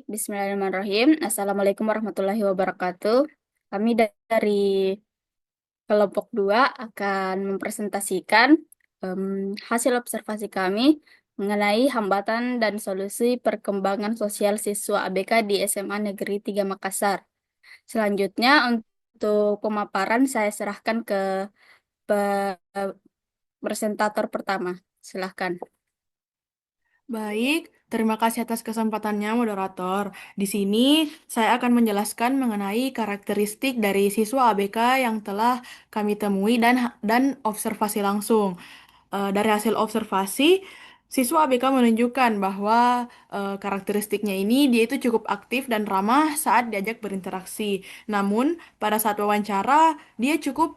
Bismillahirrahmanirrahim. Assalamualaikum warahmatullahi wabarakatuh. Kami dari kelompok 2 akan mempresentasikan hasil observasi kami mengenai hambatan dan solusi perkembangan sosial siswa ABK di SMA Negeri 3 Makassar. Selanjutnya untuk pemaparan saya serahkan ke pe- presentator pertama. Silahkan. Baik, terima kasih atas kesempatannya, moderator. Di sini saya akan menjelaskan mengenai karakteristik dari siswa ABK yang telah kami temui dan observasi langsung. Dari hasil observasi, siswa ABK menunjukkan bahwa karakteristiknya ini dia itu cukup aktif dan ramah saat diajak berinteraksi. Namun, pada saat wawancara, dia cukup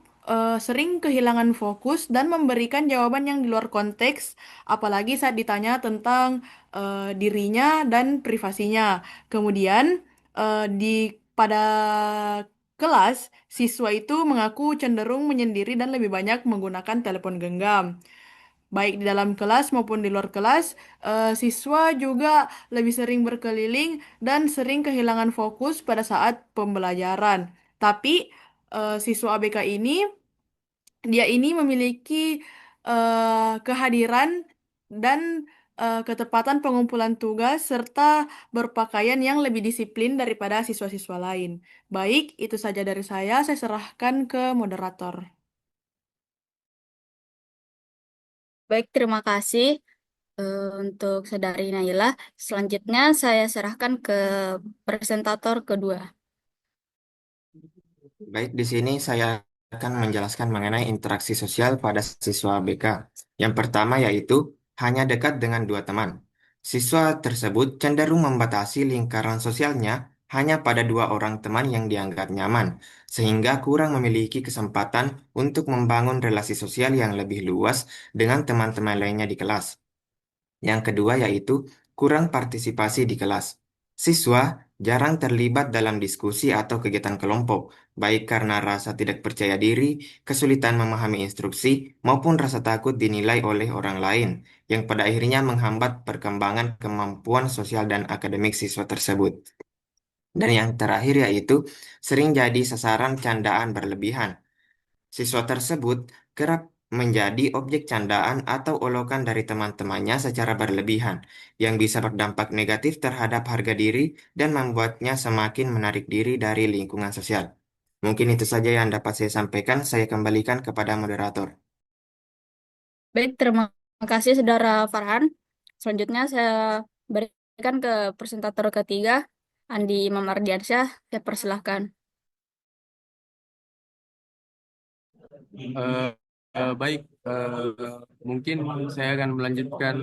sering kehilangan fokus dan memberikan jawaban yang di luar konteks, apalagi saat ditanya tentang dirinya dan privasinya. Kemudian, pada kelas, siswa itu mengaku cenderung menyendiri dan lebih banyak menggunakan telepon genggam. Baik di dalam kelas maupun di luar kelas, siswa juga lebih sering berkeliling dan sering kehilangan fokus pada saat pembelajaran. Tapi siswa ABK ini, dia ini memiliki kehadiran dan ketepatan pengumpulan tugas serta berpakaian yang lebih disiplin daripada siswa-siswa lain. Baik, itu saja dari saya serahkan ke moderator. Baik, terima kasih untuk Saudari Naila. Selanjutnya saya serahkan ke presentator kedua. Baik, di sini saya akan menjelaskan mengenai interaksi sosial pada siswa BK. Yang pertama yaitu hanya dekat dengan dua teman. Siswa tersebut cenderung membatasi lingkaran sosialnya hanya pada dua orang teman yang dianggap nyaman, sehingga kurang memiliki kesempatan untuk membangun relasi sosial yang lebih luas dengan teman-teman lainnya di kelas. Yang kedua yaitu kurang partisipasi di kelas. Siswa jarang terlibat dalam diskusi atau kegiatan kelompok, baik karena rasa tidak percaya diri, kesulitan memahami instruksi, maupun rasa takut dinilai oleh orang lain, yang pada akhirnya menghambat perkembangan kemampuan sosial dan akademik siswa tersebut. Dan yang terakhir yaitu sering jadi sasaran candaan berlebihan. Siswa tersebut kerap menjadi objek candaan atau olokan dari teman-temannya secara berlebihan, yang bisa berdampak negatif terhadap harga diri dan membuatnya semakin menarik diri dari lingkungan sosial. Mungkin itu saja yang dapat saya sampaikan. Saya kembalikan kepada moderator. Baik, terima kasih Saudara Farhan. Selanjutnya saya berikan ke presentator ketiga, Andi Imam Ardiansyah. Saya persilahkan. Eh, baik, mungkin saya akan melanjutkan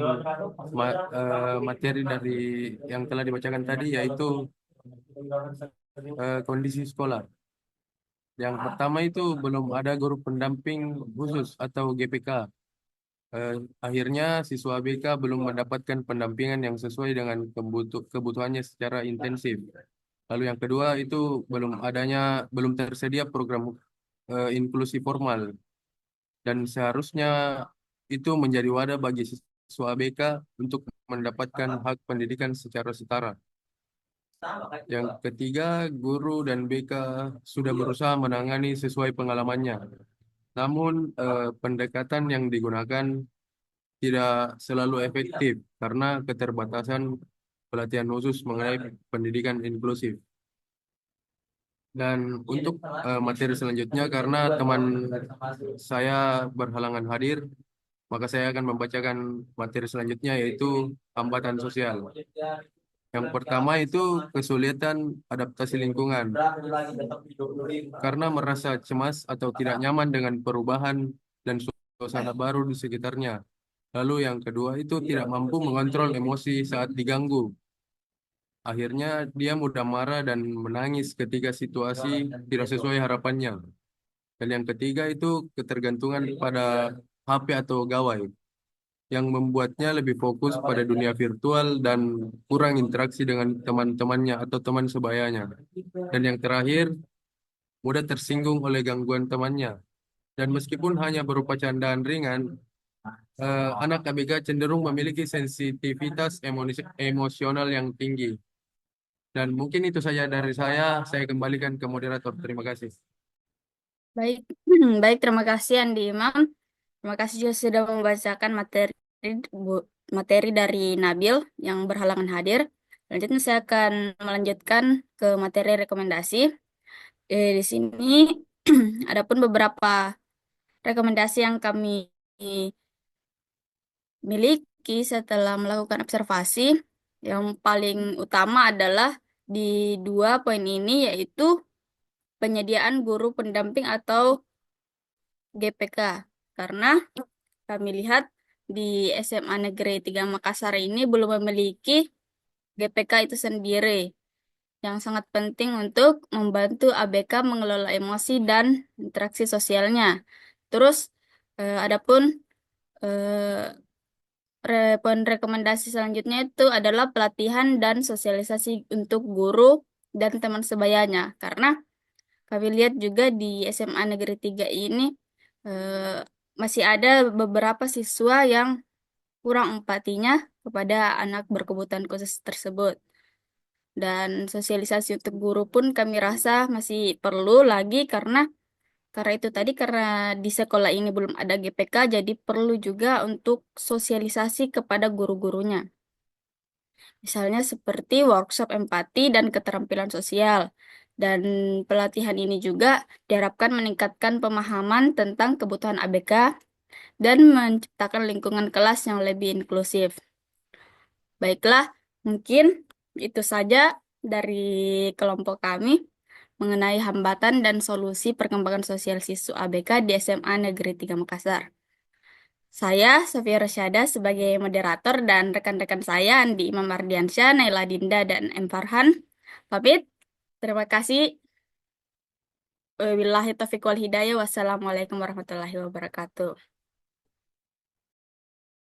materi dari yang telah dibacakan tadi, yaitu kondisi sekolah. Yang pertama itu belum ada guru pendamping khusus atau GPK. Akhirnya siswa ABK belum mendapatkan pendampingan yang sesuai dengan kebutuhannya secara intensif. Lalu yang kedua itu belum tersedia program inklusi formal, dan seharusnya itu menjadi wadah bagi siswa ABK untuk mendapatkan hak pendidikan secara setara. Yang ketiga, guru dan BK sudah berusaha menangani sesuai pengalamannya. Namun, pendekatan yang digunakan tidak selalu efektif karena keterbatasan pelatihan khusus mengenai pendidikan inklusif. Dan untuk materi selanjutnya, karena teman saya berhalangan hadir, maka saya akan membacakan materi selanjutnya, yaitu hambatan sosial. Yang pertama itu kesulitan adaptasi lingkungan karena merasa cemas atau tidak nyaman dengan perubahan dan suasana baru di sekitarnya. Lalu yang kedua itu tidak mampu mengontrol emosi saat diganggu. Akhirnya dia mudah marah dan menangis ketika situasi tidak sesuai harapannya. Dan yang ketiga itu ketergantungan pada HP atau gawai, yang membuatnya lebih fokus pada dunia virtual dan kurang interaksi dengan teman-temannya atau teman sebayanya. Dan yang terakhir, mudah tersinggung oleh gangguan temannya. Dan meskipun hanya berupa candaan ringan, anak ABK cenderung memiliki sensitivitas emosional yang tinggi. Dan mungkin itu saja dari saya kembalikan ke moderator. Terima kasih. Baik, baik, terima kasih Andi Imam. Terima kasih juga sudah membacakan materi dari Nabil yang berhalangan hadir. Selanjutnya saya akan melanjutkan ke materi rekomendasi. Di sini adapun beberapa rekomendasi yang kami miliki setelah melakukan observasi. Yang paling utama adalah di dua poin ini, yaitu penyediaan guru pendamping atau GPK. Karena kami lihat di SMA Negeri 3 Makassar ini belum memiliki GPK itu sendiri, yang sangat penting untuk membantu ABK mengelola emosi dan interaksi sosialnya. Terus, adapun eh, poin rekomendasi selanjutnya itu adalah pelatihan dan sosialisasi untuk guru dan teman sebayanya. Karena kami lihat juga di SMA Negeri 3 ini eh, masih ada beberapa siswa yang kurang empatinya kepada anak berkebutuhan khusus tersebut. Dan sosialisasi untuk guru pun kami rasa masih perlu lagi karena itu tadi, karena di sekolah ini belum ada GPK, jadi perlu juga untuk sosialisasi kepada guru-gurunya. Misalnya seperti workshop empati dan keterampilan sosial. Dan pelatihan ini juga diharapkan meningkatkan pemahaman tentang kebutuhan ABK dan menciptakan lingkungan kelas yang lebih inklusif. Baiklah, mungkin itu saja dari kelompok kami mengenai hambatan dan solusi perkembangan sosial siswa ABK di SMA Negeri 3 Makassar. Saya, Sofia Rosyada, sebagai moderator dan rekan-rekan saya, Andi Imam Ardiansyah, Naila Dinda, dan M. Farhan, pamit. Terima kasih. Wabillahi taufiq wal hidayah. Wassalamualaikum warahmatullahi wabarakatuh.